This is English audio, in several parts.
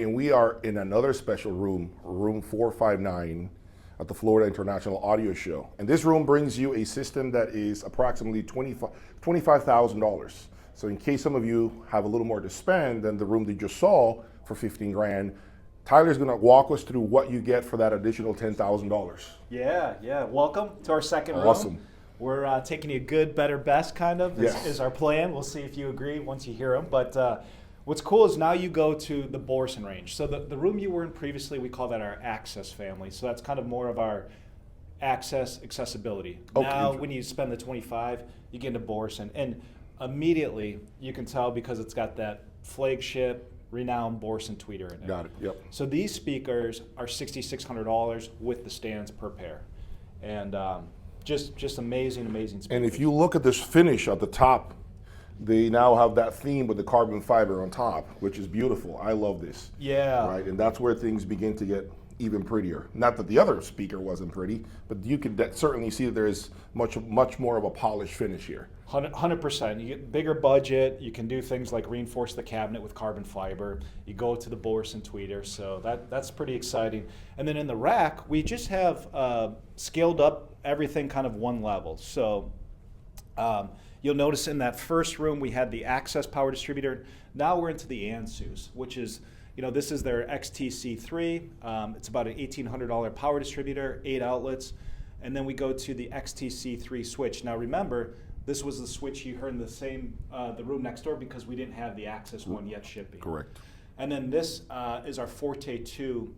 And we are in another special room, room 459 at the Florida International Audio Show. And this room brings you a system that is approximately $25,000. So in case some of you have a little more to spend than the room that you just saw for 15 grand, Tyler's gonna walk us through what you get for that additional $10,000. Yeah. Welcome to our second room. Awesome. We're taking you good, better, best kind of Yes. is our plan. We'll see if you agree once you hear them. But what's cool is now you go to the Borson range. So the room you were in previously, we call that our access family. So that's kind of more of our accessibility. Okay. Now when you spend the 25, you get into Borson. And immediately you can tell because it's got that flagship, renowned Borson tweeter in it. Got it, yep. So these speakers are $6,600 with the stands per pair. And just amazing speakers. And if you look at this finish at the top, they now have that theme with the carbon fiber on top, which is beautiful. I love this. Yeah. Right, and that's where things begin to get even prettier. Not that the other speaker wasn't pretty, but you could certainly see that there is much more of a polished finish here. 100%. You get bigger budget. You can do things like reinforce the cabinet with carbon fiber. You go to the Borson tweeter, so that's pretty exciting. And then in the rack, we just have scaled up everything kind of one level. So you'll notice in that first room we had the Access power distributor. Now we're into the ANSUS, which is, this is their XTC3. It's about an $1,800 power distributor, 8 outlets. And then we go to the XTC3 switch. Now remember, this was the switch you heard in the room next door because we didn't have the Access one yet shipping. Correct. And then this is our Forte 2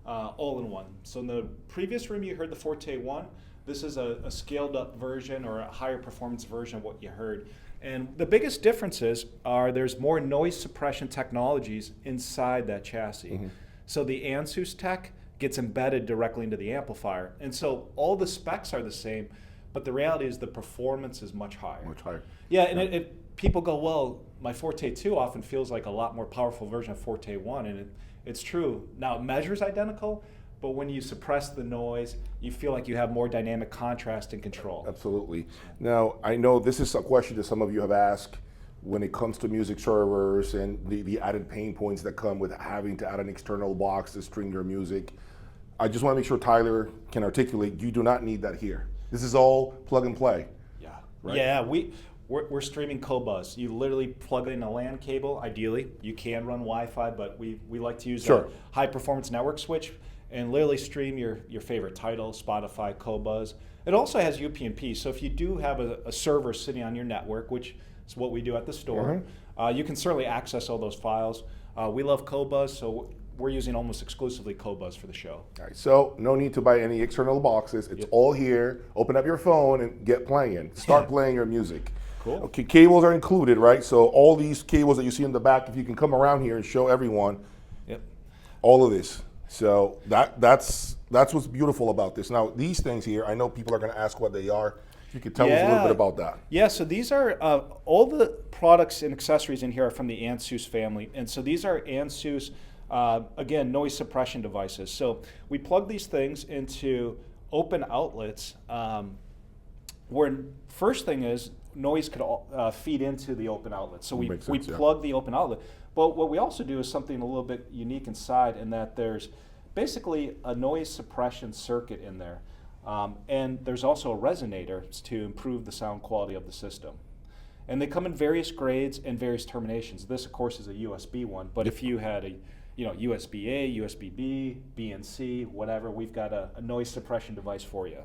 all-in-one. So in the previous room you heard the Forte 1. This is a scaled up version or a higher performance version of what you heard. And the biggest differences are there's more noise suppression technologies inside that chassis. Mm-hmm. So the ANSUS tech gets embedded directly into the amplifier. And so all the specs are the same, but the reality is the performance is much higher. Much higher. Yeah, and people go, well, my Forte 2 often feels like a lot more powerful version of Forte 1, and it's true. Now it measures identical, but when you suppress the noise, you feel like you have more dynamic contrast and control. Absolutely. Now, I know this is a question that some of you have asked when it comes to music servers and the added pain points that come with having to add an external box to stream your music. I just want to make sure Tyler can articulate, you do not need that here. This is all plug and play. Yeah. Right? Yeah, we're streaming Cobuzz. You literally plug in a LAN cable, ideally. You can run Wi-Fi, but we like to use a high performance network switch and literally stream your favorite title, Spotify, Cobuzz. It also has UPnP, so if you do have a server sitting on your network, which is what we do at the store, you can certainly access all those files. We love Cobuzz, so we're using almost exclusively Cobuzz for the show. All right, so no need to buy any external boxes. It's all here. Open up your phone and get playing. Start playing your music. Cool. Okay, cables are included, right? So all these cables that you see in the back, if you can come around here and show everyone, all of this. So that's what's beautiful about this. Now, these things here, I know people are going to ask what they are. If you could tell us a little bit about that. Yeah, so these are, all the products and accessories in here are from the ANSUS family. And so these are ANSUS, again, noise suppression devices. So we plug these things into open outlets where first thing is noise could feed into the open outlet. So we plug the open outlet. But what we also do is something a little bit unique inside in that there's basically a noise suppression circuit in there. And there's also a resonator to improve the sound quality of the system. And they come in various grades and various terminations. This, of course, is a USB one, but if you had a USB-A, USB-B, B and C, whatever, we've got a noise suppression device for you.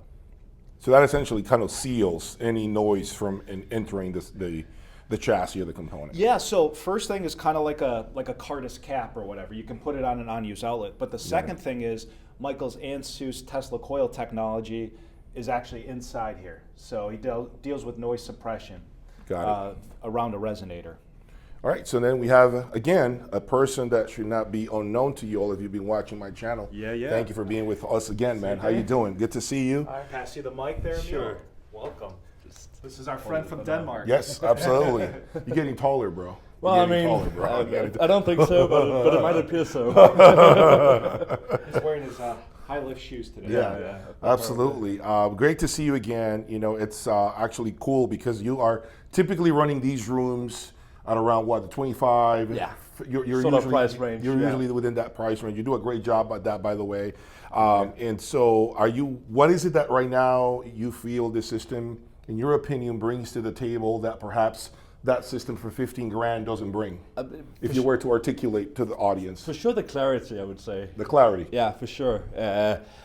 So that essentially kind of seals any noise from entering the chassis of the component. Yeah, so first thing is kind of like a Cardus cap or whatever. You can put it on an unused outlet. But the second thing is Michael's ANSUS Tesla coil technology is actually inside here. So he deals with noise suppression around a resonator. All right, so then we have, again, a person that should not be unknown to you all if you've been watching my channel. Yeah. Thank you for being with us again, man. How you doing? Good to see you. I pass you the mic there, Emil. Sure. Welcome. This is our friend from Denmark. Yes, absolutely. You're getting taller, bro. Well, I mean, I don't think so, but it might appear so. He's wearing his high lift shoes today. Yeah. Absolutely. Great to see you again. It's actually cool because you are typically running these rooms at around what, the 25, you're sort of usually, price range. You're yeah. usually within that price range. You do a great job at that, by the way. And so, what is it that right now you feel this system, in your opinion, brings to the table that perhaps that system for 15 grand doesn't bring? If you were to articulate to the audience. For sure, the clarity, I would say. The clarity. Yeah, for sure.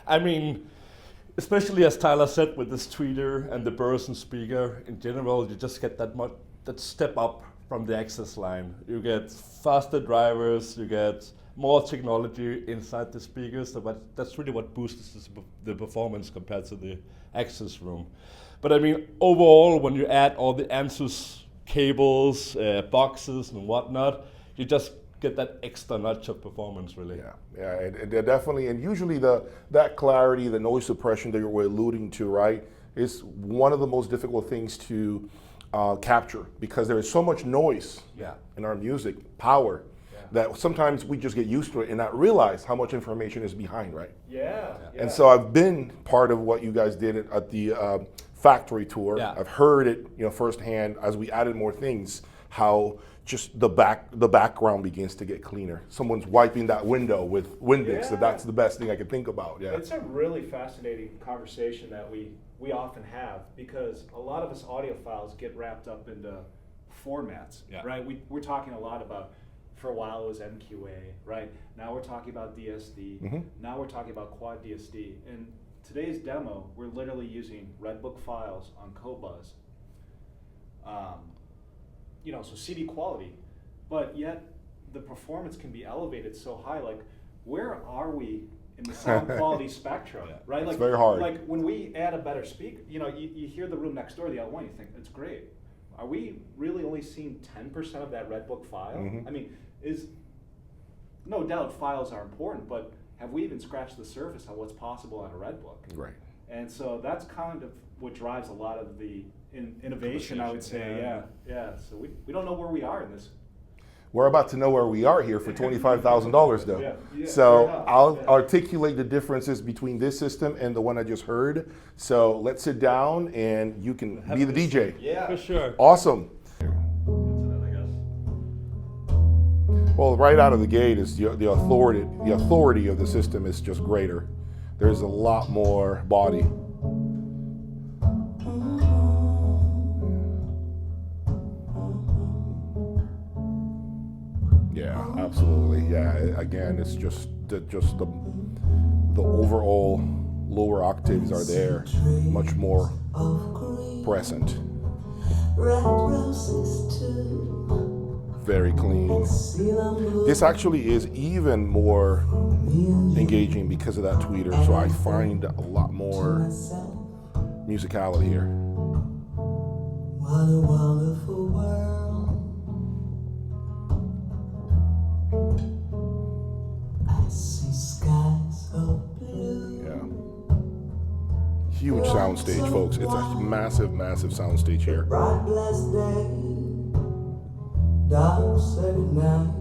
I mean, especially as Tyler said, with this tweeter and the Burson speaker, in general, you just get that step up from the access line. You get faster drivers, you get more technology inside the speakers, so that's really what boosts the performance compared to the access room. But I mean, overall, when you add all the ANSYS cables, boxes and whatnot, you just get that extra notch of performance, really. Yeah, and they're definitely, and usually that clarity, the noise suppression that you were alluding to, right, is one of the most difficult things to capture, because there is so much noise in our music, power, that sometimes we just get used to it and not realize how much information is behind, right? Yeah. And so I've been part of what you guys did at the factory tour. Yeah. I've heard it, firsthand as we added more things, how just the background begins to get cleaner. Someone's wiping that window with Windex, so that's the best thing I could think about. Yeah. It's a really fascinating conversation that we often have, because a lot of us audiophiles get wrapped up into formats, right? We're talking a lot about, for a while it was MQA, right? Now we're talking about DSD. Now we're talking about quad DSD. In today's demo, we're literally using Redbook files on Qobuz. So CD quality, but yet the performance can be elevated so high. Like, where are we in the sound quality spectrum, right? It's very hard. Like when we add a better speaker, you hear the room next door, the L1, you think, it's great. Are we really only seeing 10% of that Redbook file? I mean, no doubt files are important, but have we even scratched the surface on what's possible on a Redbook? Right. And so that's kind of what drives a lot of the innovation, I would say. Yeah. So we don't know where we are in this. We're about to know where we are here for $25,000 though. Yeah, so I'll articulate the differences between this system and the one I just heard. So let's sit down and you can be the DJ. Yeah. For sure. Awesome. Well, right out of the gate is the authority of the system is just greater. There's a lot more body. Yeah, absolutely. Yeah, again, it's just the overall lower octaves are there, much more present. Very clean. This actually is even more engaging because of that tweeter, so I find a lot more musicality here. What a wonderful world. I see skies of blue. Yeah. Huge soundstage, folks. It's a massive, massive soundstage here. Bright blessed day, dark sunny night,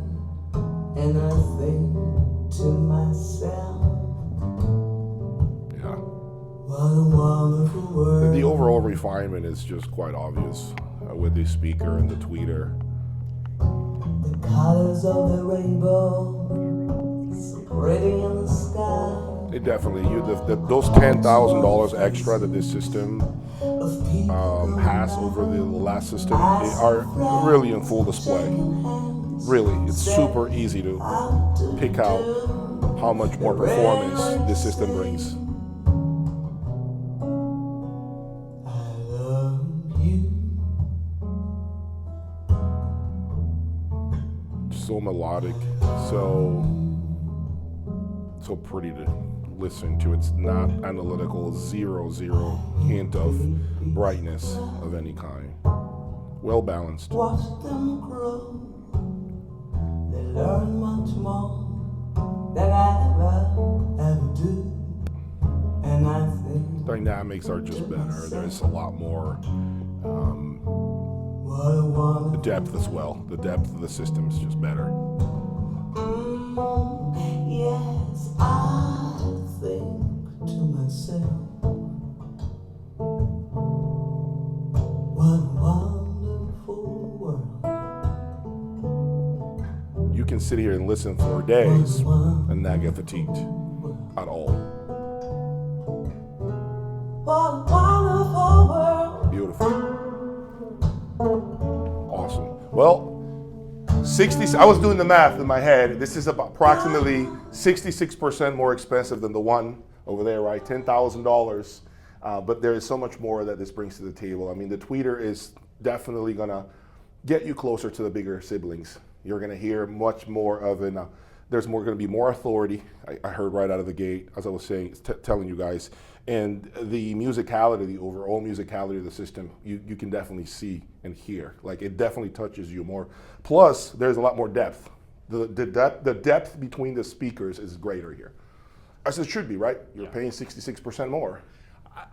and I think to myself, Yeah. what a wonderful world. The overall refinement is just quite obvious with the speaker and the tweeter. The colors of the rainbow, so pretty in the sky. It definitely, those $10,000 extra that this system has over the last system are really in full display. Really, it's super easy to pick out how much more performance this system brings. I love you. So melodic, so pretty to listen to. It's not analytical, zero hint of brightness of any kind. Well balanced. Watch them grow. They learn much more than I ever do. And I think Dynamics are just better. There's a lot more what a wonderful depth as well. The depth of the system is just better. yes, I think to myself, what a wonderful world. You sit here and listen for days and not get fatigued at all. What a wonderful world. Beautiful. Awesome. Well, I was doing the math in my head. This is about approximately 66% more expensive than the one over there, right? $10,000. But there is so much more that this brings to the table. I mean, the tweeter is definitely gonna get you closer to the bigger siblings. You're gonna hear much more of an, there's gonna be more authority. I heard right out of the gate, as I was saying, telling you guys. And the musicality, the overall musicality of the system, you can definitely see and hear. Like, it definitely touches you more. Plus, there's a lot more depth. The depth between the speakers is greater here. As it should be, right? You're paying 66% more.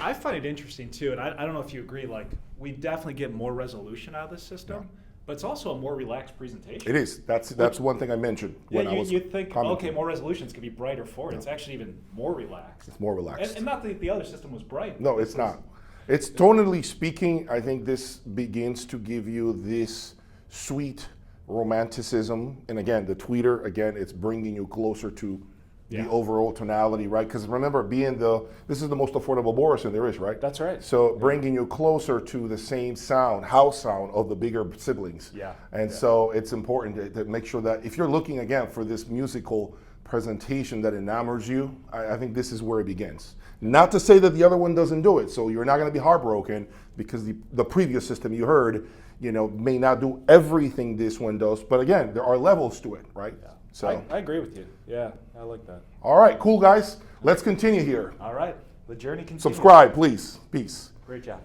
I find it interesting too, and I don't know if you agree, like, we definitely get more resolution out of this system, but it's also a more relaxed presentation. It is. That's one thing I mentioned when I was you'd think, commenting. okay, more resolutions could be brighter forward. It's actually even more relaxed. It's more relaxed. And not that the other system was bright. No, it's not. It's tonally speaking, I think this begins to give you this sweet romanticism. And again, the tweeter, again, it's bringing you closer to the overall tonality, right? Because remember, this is the most affordable Borison there is, right? That's right. So bringing you closer to the same sound, house sound of the bigger siblings. Yeah. And so it's important to make sure that if you're looking again for this musical presentation that enamors you, I think this is where it begins. Not to say that the other one doesn't do it. So you're not going to be heartbroken because the previous system you heard, may not do everything this one does. But again, there are levels to it, right? Yeah. So I agree with you. Yeah, I like that. all right, cool guys. Let's continue here. All right, the journey continues. Subscribe, please. Peace. Great job.